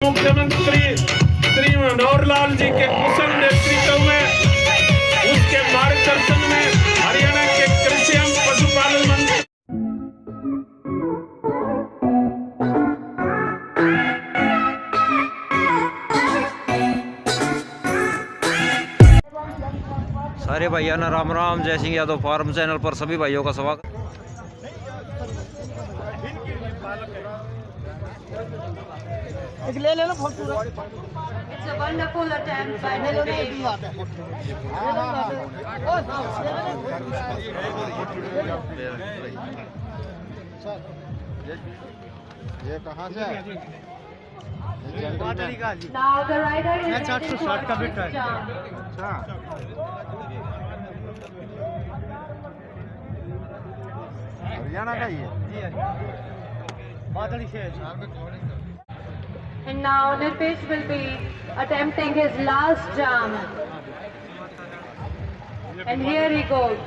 मुख्यमंत्री श्री मनोहर लाल जी के कुशल नेतृत्व में, उसके मार्गदर्शन में हरियाणा के कृषि एवं पशुपालन मंत्री सारे भाइयों ने राम राम। जय सिंह यादव फार्म चैनल पर सभी भाइयों का स्वागत। ले लो photo. It's a wonderful attempt by Nilay. ये कहाँ से है? Now the rider is heading shot का towards बेटा his jump. अच्छा हरियाणा का ही है बादल से। And now Nirpesh will be attempting his last jump. And here he goes.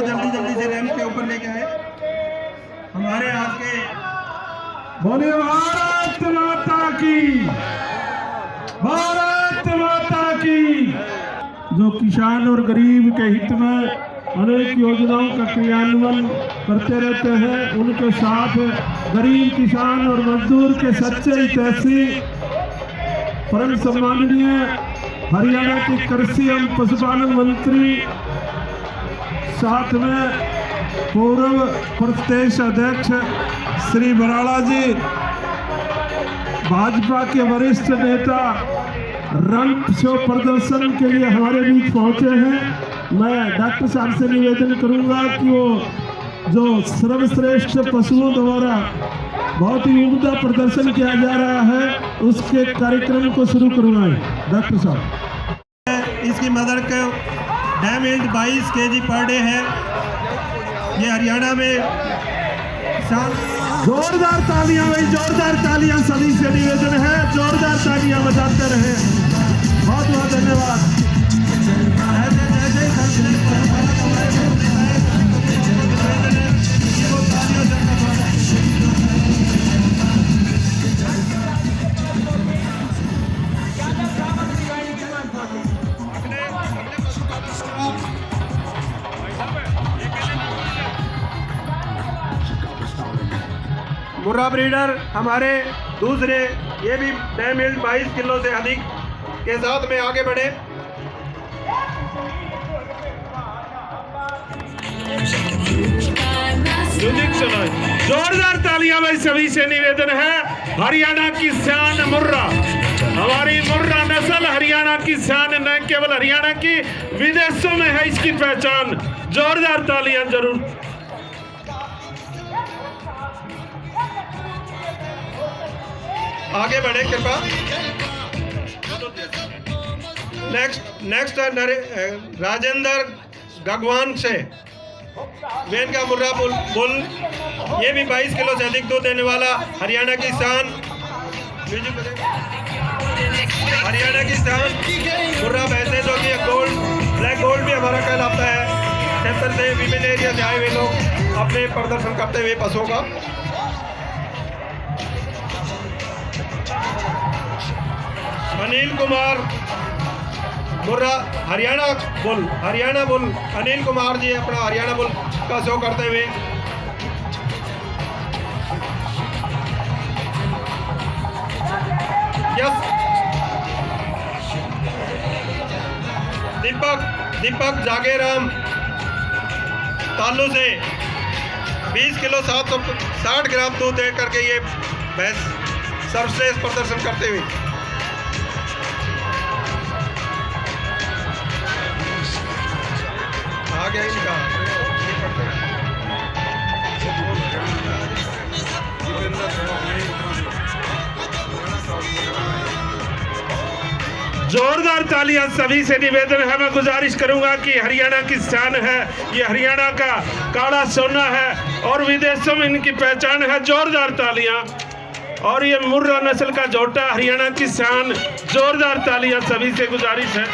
जल्दी जल्दी से रैंप के ऊपर लेके आए हमारे आज के। बोले भारत माता की, भारत माता की। जो किसान और गरीब के हित में अनेक योजनाओं का क्रियान्वयन करते रहते हैं, उनके साथ गरीब किसान और मजदूर के सच्चे हितैषी परम सम्माननीय हरियाणा के कृषि एवं पशुपालन मंत्री, साथ में पूर्व प्रदेश अध्यक्ष श्री बराला जी, भाजपा के वरिष्ठ नेता रंग शो प्रदर्शन के लिए हमारे बीच पहुंचे हैं। मैं डॉक्टर साहब से निवेदन करूंगा कि वो जो सर्वश्रेष्ठ पशुओं द्वारा बहुत ही उम्दा प्रदर्शन किया जा रहा है, उसके कार्यक्रम को शुरू करवाएं। डॉक्टर साहब, इसकी मदर को डैमेज 22 kg पर डे है। ये हरियाणा में जोरदार तालियां भाई, जोरदार तालियां सभी से निवेदन है, जोरदार तालियां बजाते रहे। बहुत बहुत धन्यवाद। मुर्रा ब्रीडर हमारे दूसरे, ये भी डैमेज 22 किलो से अधिक के साथ में आगे बढ़े। जोरदार तालियां भाई सभी से निवेदन है। हरियाणा की शान मुर्रा, हमारी मुर्रा नस्ल हरियाणा की शान, न केवल हरियाणा की, विदेशों में है इसकी पहचान। जोरदार तालियां जरूर। आगे बढ़े कृपा। नेक्स्ट राजेंद्र गगवान से वेन का मुर्रा बुल, ये भी 22 किलो से अधिक दूध देने वाला हरियाणा की शान, हरियाणा की शान मुर्रा भैंसे, जो कि गोल्ड ब्लैक गोल्ड भी हमारा कहलाता है। क्षेत्र से विभिन्न एरिया से आए हुए लोग अपने प्रदर्शन करते हुए पशुओं का। अनिल कुमार मुर्रा हरियाणा बुल, अनिल कुमार जी अपना हरियाणा बुल का शो करते हुए। यस, दीपक जागेराम तालू से 20 किलो 760 ग्राम दूध दे करके ये भैंस सर्वश्रेष्ठ प्रदर्शन करते हुए। आ गया इनका जोरदार तालियां सभी से निवेदन है। मैं गुजारिश करूंगा कि हरियाणा की शान है, ये हरियाणा का काला सोना है और विदेशों में इनकी पहचान है। जोरदार तालियां। और ये मुर्रा नस्ल का जोटा हरियाणा की शान। जोरदार तालियां सभी से गुजारिश है।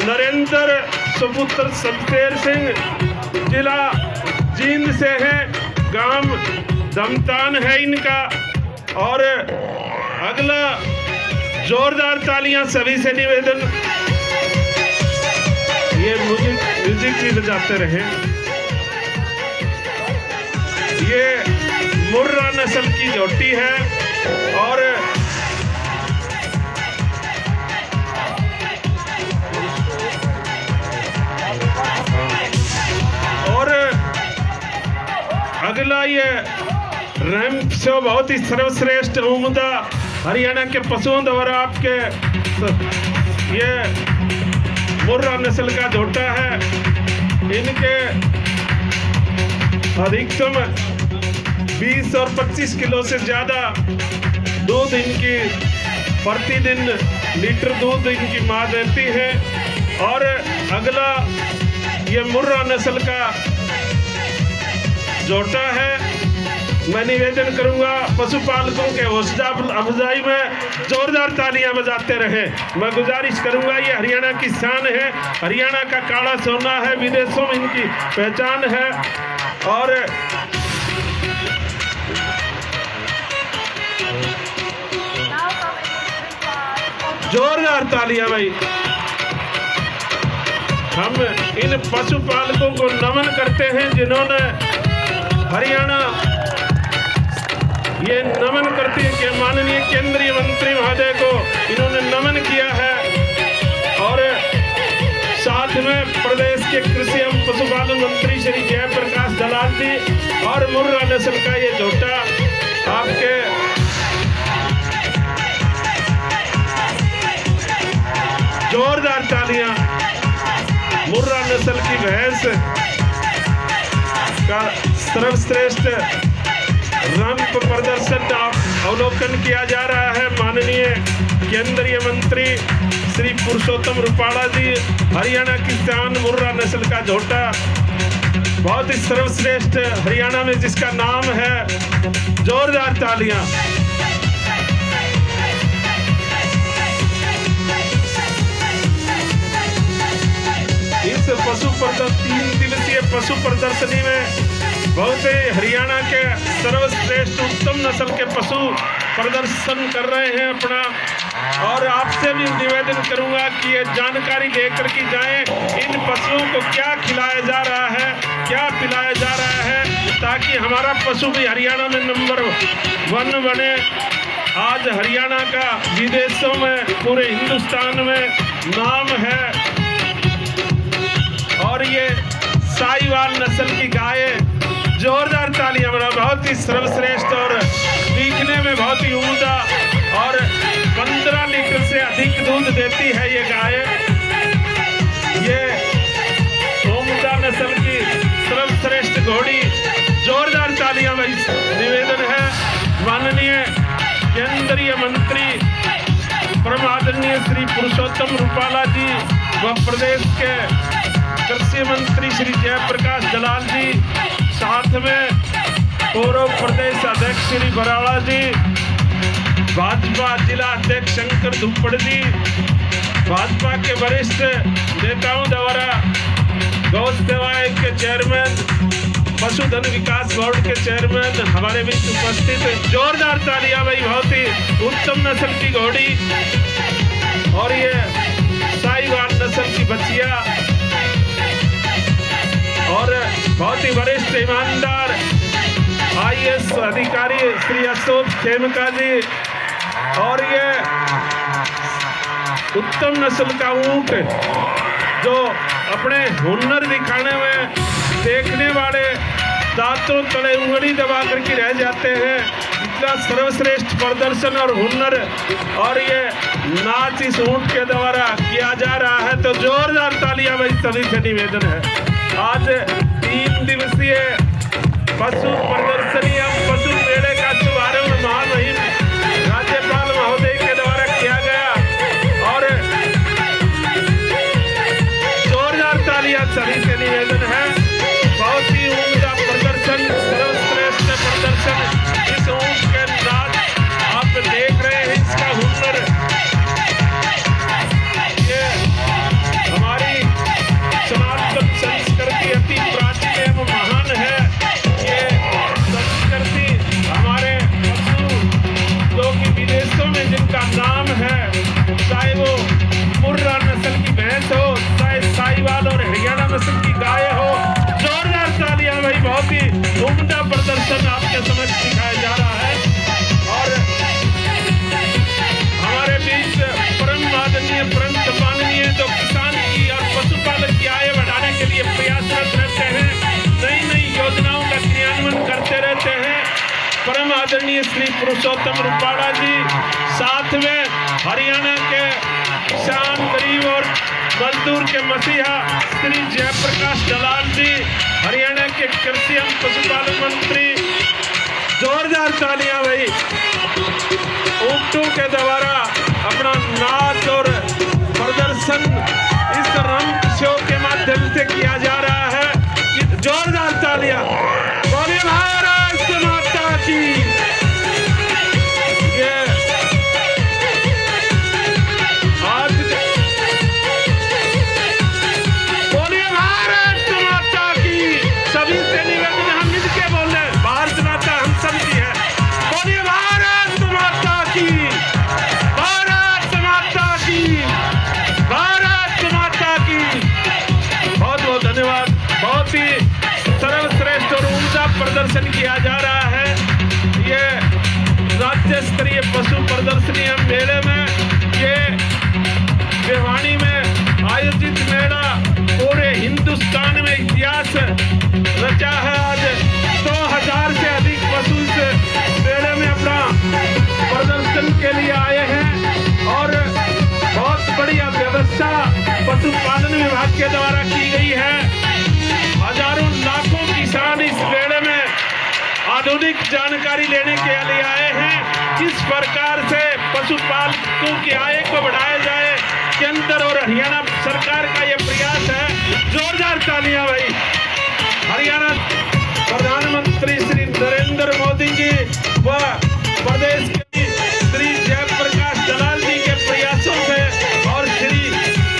नरेंद्र सुपुत्र शमशेर सिंह जिला जींद से है, गांव दमतान है इनका। और अगला जोरदार तालियां सभी से निवेदन, ये म्यूजिक भी बजाते रहे। ये मुर्रा नस्ल की जोटी है और अगला ये रैंप शो बहुत ही सर्वश्रेष्ठ उम्दा हरियाणा के पशुओं द्वारा आपके ये मुर्रा नस्ल का जोटा है। इनके अधिकतम 20 और 25 किलो से ज़्यादा दूध इनकी प्रतिदिन लीटर दूध इनकी माँ देती है। और अगला ये मुर्रा नस्ल का जोटा है। मैं निवेदन करूंगा पशुपालकों के हौसला अफजाई में जोरदार तालियां बजाते रहे। मैं गुजारिश करूंगा, ये हरियाणा की शान है, हरियाणा का काला सोना है, विदेशों में इनकी पहचान है। और जोरदार तालियां भाई। हम इन पशुपालकों को नमन करते हैं जिन्होंने हरियाणा ये नमन करते हैं कि माननीय केंद्रीय मंत्री महोदय को इन्होंने नमन किया है। और साथ में प्रदेश के कृषि एवं पशुपालन मंत्री श्री जयप्रकाश दलाल जी और मुर्रा नस्ल का ये जोटा आपके जोरदार तालियां। मुर्रा नस्ल की भैंस का सर्वश्रेष्ठ रंप प्रदर्शन अवलोकन किया जा रहा है। माननीय केंद्रीय मंत्री श्री पुरुषोत्तम रूपाला जी, हरियाणा की शान मुर्रा नस्ल का झोटा बहुत ही सर्वश्रेष्ठ हरियाणा में जिसका नाम है। जोरदार तालियां। इस 3 दिवसीय पशु प्रदर्शनी में बहुत ही हरियाणा के सर्वश्रेष्ठ उत्तम नस्ल के पशु प्रदर्शन कर रहे हैं अपना। और आपसे भी निवेदन करूंगा कि ये जानकारी लेकर के जाएं, इन पशुओं को क्या खिलाया जा रहा है, क्या पिलाया जा रहा है, ताकि हमारा पशु भी हरियाणा में नंबर 1 बने। आज हरियाणा का विदेशों में, पूरे हिंदुस्तान में नाम है। और ये साहिवाल नस्ल की गाय। जोरदार तालियां बना। बहुत ही सर्वश्रेष्ठ और दिखने में बहुत ही उम्दा और 15 लीटर से अधिक दूध देती है ये गाय। ये उम्दा नस्ल की सर्वश्रेष्ठ घोड़ी। जोरदार तालियां भाई निवेदन है। माननीय केंद्रीय मंत्री परम आदरणीय श्री पुरुषोत्तम रूपाला जी व प्रदेश के कृषि मंत्री श्री जयप्रकाश दलाल जी, साथ में पूर्व प्रदेश अध्यक्ष श्री बराड़ा जी, भाजपा जिला अध्यक्ष शंकर धुप्पड़ जी, भाजपा के वरिष्ठ नेताओं द्वारा गौ सेवा आयोग के चेयरमैन, पशुधन विकास बोर्ड के चेयरमैन हमारे बीच उपस्थित है। जोरदार तालियां भाई। बहुत ही उत्तम नस्ल की घोड़ी और ये साहिवाल नस्ल की बच्चिया और बहुत ही वरिष्ठ ईमानदार IAS अधिकारी श्री अशोक खेमका जी। और ये उत्तम नस्ल का ऊंट जो अपने हुनर दिखाने में देखने वाले दांतों तले उंगली दबा करके रह जाते हैं। इतना सर्वश्रेष्ठ प्रदर्शन और हुनर और ये नाच इस ऊंट के द्वारा किया जा रहा है। तो जोरदार तालियां भाई सभी से निवेदन है। आज 3 दिवसीय पशु प्रदर्शनी एवं पशु मेले का शुभारंभ महामहिम आदरणीय श्री पुरुषोत्तम रूपाड़ा जी, साथ में हरियाणा के किसान गरीब और मजदूर के मसीहा श्री जयप्रकाश दलाल जी, हरियाणा के कृषि एवं पशुपालन मंत्री। जोरदार तालियां भाई। ऊँटों के द्वारा अपना नाच और प्रदर्शन इस रंग शो के माध्यम से किया जा रहा है। जोरदार तालियां। बोलिए भारत माता की। ये आज बोलिए भारत माता की। सभी से निवेदन हम मिलके बोल रहे हैं, भारत माता हम सब की है। बोलिए भारत माता की, भारत माता की, भारत माता की। बहुत बहुत धन्यवाद। बहुत ही सर्वश्रेष्ठ और ऊंचा प्रदर्शन किया जा रहा है। ये राज्य स्तरीय पशु प्रदर्शनी मेले में, ये भिवानी में आयोजित मेला पूरे हिंदुस्तान में इतिहास रचा है। आज 2000 से अधिक पशु इस मेले में अपना प्रदर्शन के लिए आए हैं और बहुत बढ़िया व्यवस्था पशुपालन विभाग के द्वारा की गई है। हजारों लाखों किसान इस मेले में आधुनिक जानकारी लेने के लिए आए हैं। किस प्रकार से पशुपालकों की आय को बढ़ाया जाए, केंद्र और हरियाणा सरकार का यह प्रयास है। जोरदार तालियां भाई। हरियाणा प्रधानमंत्री श्री नरेंद्र मोदी जी व प्रदेश के श्री जयप्रकाश दलाल जी के प्रयासों से और श्री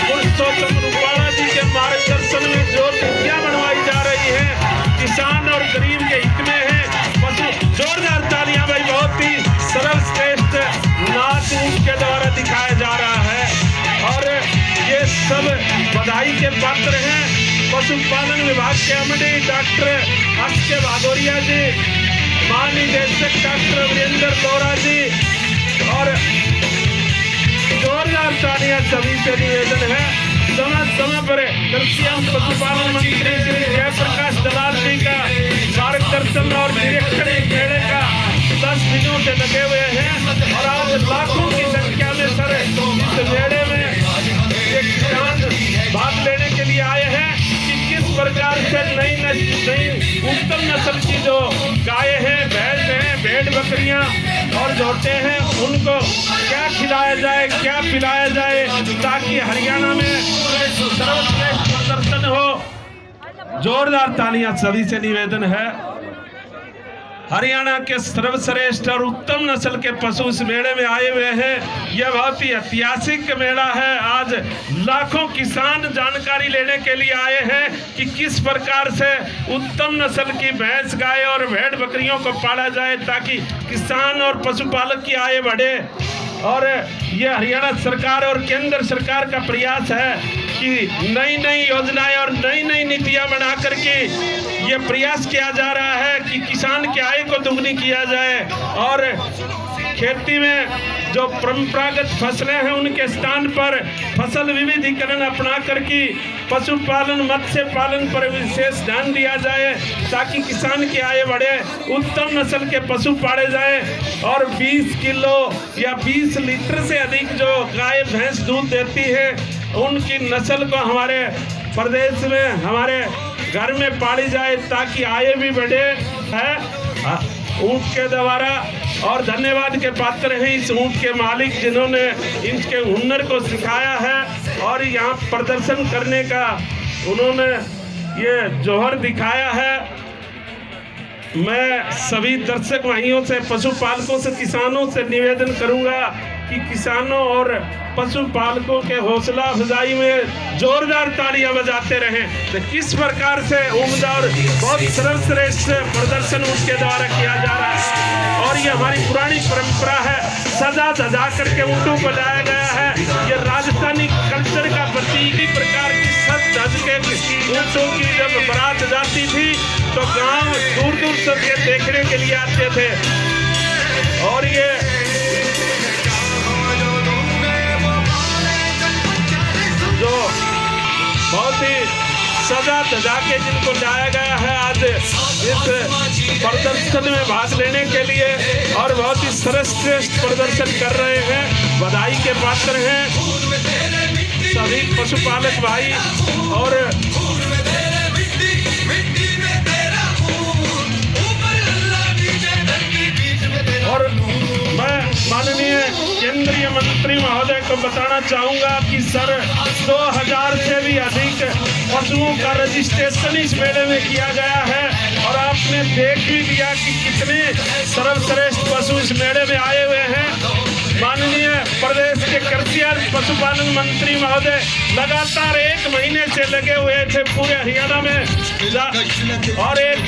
पुरुषोत्तम रूपाड़ा जी के मार्गदर्शन में जो नीतियां बनवाई जा रही है, किसान और गरीब के हित में है। पशु जोरदार तालियां भाई। बहुत ही सर्वश्रेष्ठ नाच के द्वारा दिखाया जा रहा है और ये सब बधाई के पात्र हैं। पशुपालन विभाग के एमडी डॉक्टर अक्षय भादौरिया जी, महानिदेशक डॉक्टर वीरेंद्र लोरा जी और जोरदार तालियां सभी से निवेदन है। समय पर कृषि एवं पशुपालन मंत्री श्री जयप्रकाश दलाल जी का मार्गदर्शन और निरीक्षण मेले का 10 दिनों से लगे हुए हैं और आज लाखों की संख्या में सर इस मेले में ये किसान भाग लेने के लिए आए हैं कि किस प्रकार से नई उत्तम नस्ल की जो गाय हैं, भैंस हैं, भेड़ बकरियां और जोते हैं, उनको क्या खिलाया जाए, क्या पिलाया जाए ताकि हरियाणा में सर्वश्रेष्ठ प्रदर्शन हो। जोरदार तालियां सभी से निवेदन है। हरियाणा के सर्वश्रेष्ठ और उत्तम नस्ल के पशु इस मेले में आए हुए हैं। यह बहुत ही ऐतिहासिक मेला है। आज लाखों किसान जानकारी लेने के लिए आए हैं कि किस प्रकार से उत्तम नस्ल की भैंस, गाय और भेड़ बकरियों को पाला जाए ताकि किसान और पशुपालक की आय बढ़े। और यह हरियाणा सरकार और केंद्र सरकार का प्रयास है कि नई नई योजनाएं और नई नई नीतियां बना करके ये प्रयास किया जा रहा है कि किसान की आय को दुगनी किया जाए और खेती में जो परंपरागत फसलें हैं उनके स्थान पर फसल विविधीकरण अपना करके पशुपालन, मत्स्य पालन पर विशेष ध्यान दिया जाए ताकि किसान की आय बढ़े, उत्तम नस्ल के पशु पाले जाए और 20 किलो या 20 लीटर से अधिक जो गाय भैंस दूध देती है उनकी नस्ल को हमारे प्रदेश में, हमारे घर में पाली जाए ताकि आय भी बढ़े है ऊँट के द्वारा। और धन्यवाद के पात्र हैं इस ऊँट के मालिक जिन्होंने इनके हुनर को सिखाया है और यहाँ प्रदर्शन करने का उन्होंने ये जौहर दिखाया है। मैं सभी दर्शक भाइयों से, पशुपालकों से, किसानों से निवेदन करूंगा कि किसानों और पशुपालकों के हौसला अफजाई में जोरदार तालियां बजाते रहें। तो किस प्रकार से उम्दा और बहुत सर्वश्रेष्ठ प्रदर्शन उनके द्वारा किया जा रहा है और ये हमारी पुरानी परंपरा है। सजा धजा करके ऊँटों को लाया गया है। ये राजस्थानी कल्चर का प्रतीक। इसी प्रकार की सज धज के ऊँटों की जब बारात जाती थी तो गांव दूर दूर से ये देखने के लिए आते थे और ये जो बहुत ही सजा धजा के जिनको लाया गया है आज इस प्रदर्शन में भाग लेने के लिए और बहुत ही सर्वश्रेष्ठ प्रदर्शन कर रहे हैं। बधाई के पात्र हैं सभी पशुपालक भाई। और मैं माननीय केंद्रीय मंत्री महोदय को बताना चाहूंगा कि सर 2000 से भी अधिक पशुओं का रजिस्ट्रेशन इस मेले में किया गया है। और आपने देख भी लिया कि कितने सर्वश्रेष्ठ पशु इस मेले में आए हुए हैं। माननीय प्रदेश के कृषि और पशुपालन मंत्री महोदय लगातार 1 महीने से लगे हुए थे पूरे हरियाणा में और एक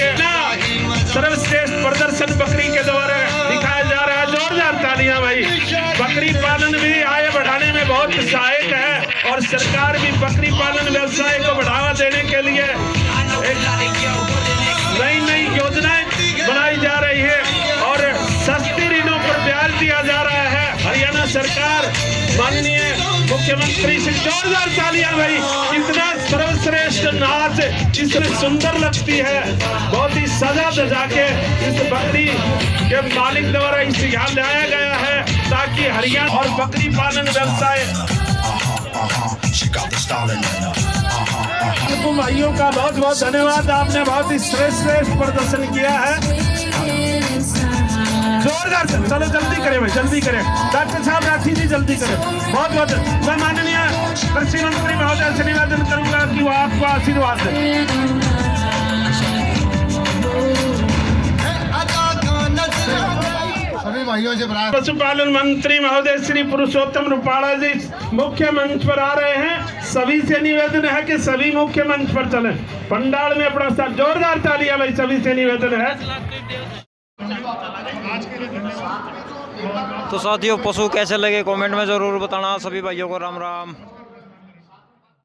सर्वश्रेष्ठ प्रदर्शन बकरी के द्वारा दिखाया जा रहा है। जोरदार तालियां भाई। बकरी पालन भी आय बढ़ाने में बहुत सहायक है और सरकार भी बकरी पालन व्यवसाय को बढ़ावा देने के लिए नई नई योजनाएं बनाई जा रही है और सस्ती ऋणों पर ब्याज दिया जा रहा है। हरियाणा सरकार माननीय मुख्यमंत्री से जोरदार तालियां भाई। कितना सर्वश्रेष्ठ नाच, कितनी सुंदर लगती है। बहुत ही सजा सजा के इस बकरी के मालिक द्वारा इस यहाँ लाया गया है ताकि हरियाणा और बकरी पालन व्यवसाय भाइयों का बहुत बहुत धन्यवाद। आपने बहुत ही श्रेष्ठ प्रदर्शन किया है। जोरदार से चलो जल्दी करें भाई, जल्दी करें। डॉक्टर साहब राठी जी जल्दी करें। बहुत बहुत मैं माननीय कृषि मंत्री महोदय से निवेदन करूंगा कि वो आपको आशीर्वाद दें। सभी भाइयों से पशुपालन मंत्री महोदय श्री पुरुषोत्तम रूपाला जी मुख्य मंच पर आ रहे हैं। सभी से निवेदन है कि सभी मुख्य मंच पर चलें। पंडाल में अपना साथ जोरदार तालियां भाई, सभी से निवेदन है। तो साथियों पशु कैसे लगे कमेंट में ज़रूर बताना। सभी भाइयों को राम राम।